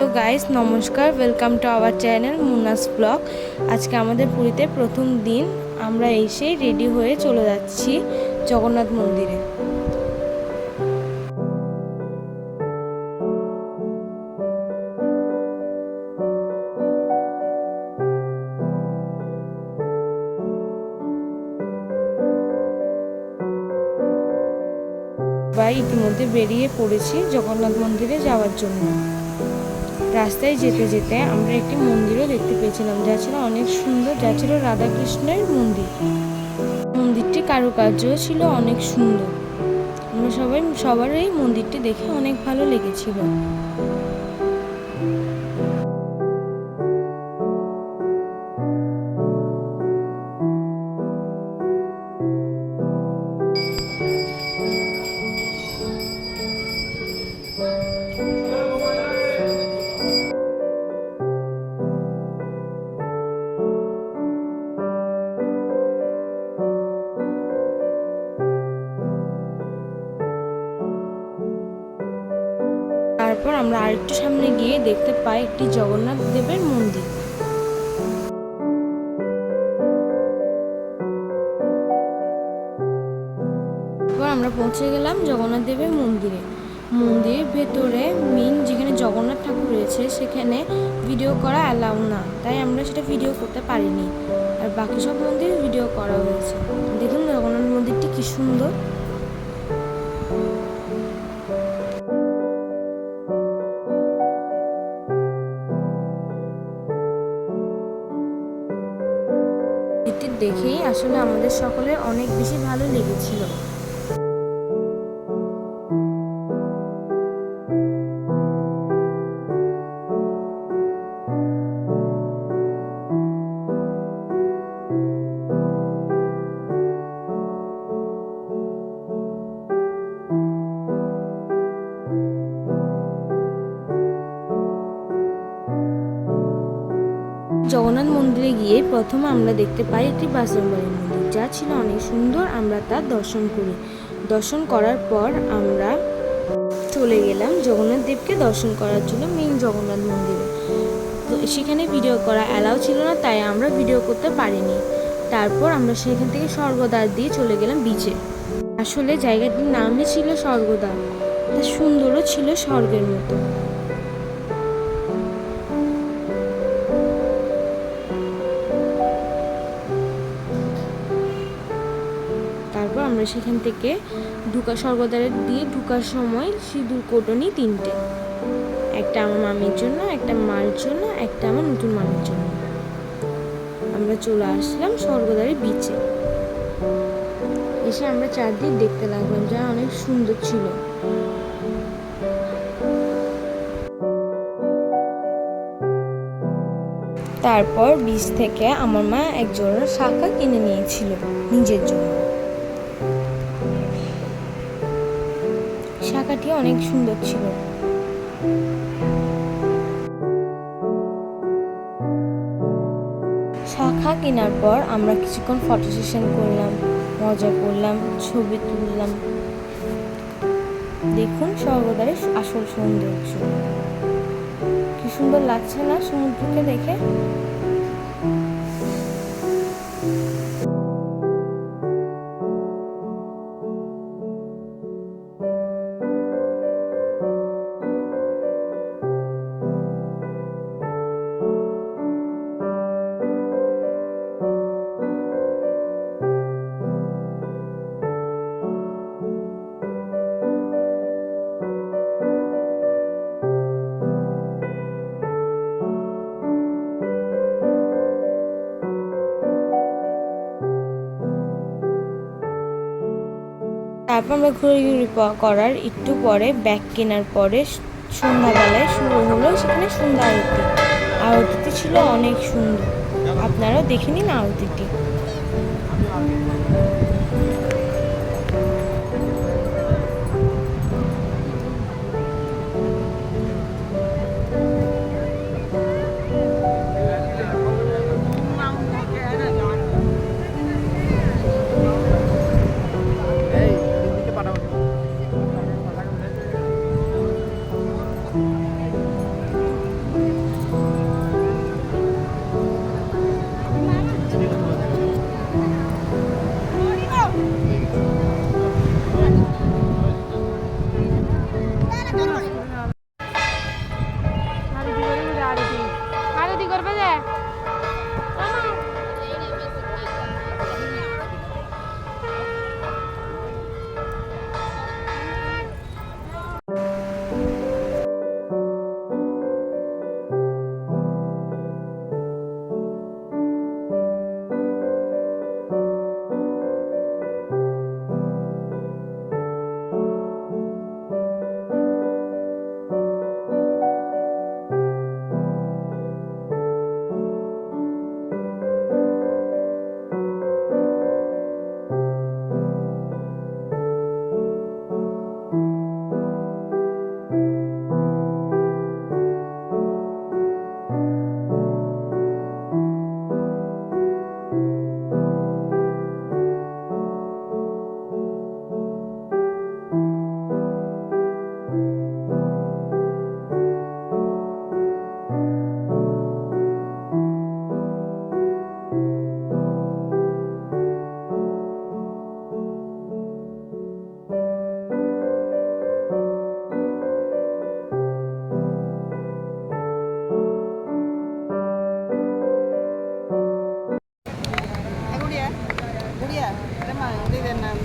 তো গাইস নমস্কার, welcome to our channel Munna's blog. আজকে আমাদের পুরীতে প্রথম দিন। আমরা এসেই রেডি হয়ে চলে যাচ্ছি জগন্নাথ মন্দিরে। ইতিমধ্যে বেরিয়ে পড়েছি জগন্নাথ মন্দিরে যাওয়ার জন্য। রাস্তায় যেতে যেতে আমরা একটি মন্দিরও দেখতে পেয়েছিলাম, যা ছিল অনেক সুন্দর, যা ছিল রাধাকৃষ্ণের মন্দির। মন্দিরটি কারুকার্যও ছিল অনেক সুন্দর। আমরা সবারই মন্দিরটি দেখে অনেক ভালো লেগেছিল। তারপর আমরা আরেকটু সামনে গিয়ে দেখতে পাই একটি জগন্নাথ দেবের মন্দির। তারপর আমরা পৌঁছে গেলাম জগন্নাথ দেবের মন্দিরে। মন্দিরের ভেতরে মেইন যেখানে জগন্নাথ ঠাকুর রয়েছে সেখানে ভিডিও করা অ্যালাউ না, তাই আমরা সেটা ভিডিও করতে পারিনি। আর বাকি সব মন্দিরে ভিডিও করা হয়েছে। দেখুন জগন্নাথ মন্দিরটি কি সুন্দর। এটি দেখেই আসলে আমাদের সকলের অনেক বেশি ভালো লেগেছিল। জগন্নাথ মন্দিরে গিয়ে প্রথমে আমরা দেখতে পাই একটি বাসনবাড়ি মন্দির, যা ছিল অনেক সুন্দর। আমরা তার দর্শন করি। দর্শন করার পর আমরা চলে গেলাম জগন্নাথ দেবকে দর্শন করার জন্য মেইন জগন্নাথ মন্দিরে। তো সেখানে ভিডিও করা অ্যালাউ ছিল না, তাই আমরা ভিডিও করতে পারিনি। তারপর আমরা সেখান থেকে স্বর্গদ্বার দিয়ে চলে গেলাম বিচে। আসলে জায়গাটির নামই ছিল স্বর্গদ্বার, তা সুন্দরও ছিল স্বর্গের মতো। তারপর আমরা সেখান থেকে স্বর্গদ্বারে দিয়ে ঢোকার সময় সিঁদুর কোটনি 3টে, একটা আমার মামির জন্য, একটা মার জন্য, একটা আমার নতুন মামির জন্য। আমরা চলে আসলাম স্বর্গদ্বারের বিচে। এসে আমরা চারদিক দেখতে লাগলাম, যা অনেক সুন্দর ছিল। তারপর বিচ থেকে আমার মা এক জোড়া শাঁখা কিনে নিয়েছিল নিজের জন্য। শাঁখাটি অনেক সুন্দর ছিল। শাঁখা কেনার পর আমরা কিছুক্ষণ ফটো সেশন করলাম, মজা করলাম, ছবি তুললাম। দেখুন স্বর্গদ্বারের আসল সৌন্দর্য কি সুন্দর লাগছে না সমুদ্রকে দেখে। তারপর আমরা ঘুরে করার একটু পরে ব্যাগ কেনার পরে সন্ধ্যাবেলায় শুরু হলো সেখানে সন্ধ্যা আরতি। আরতিটি ছিল অনেক সুন্দর, আপনারাও দেখে নিন আরতিটি। via, remang di Vietnam,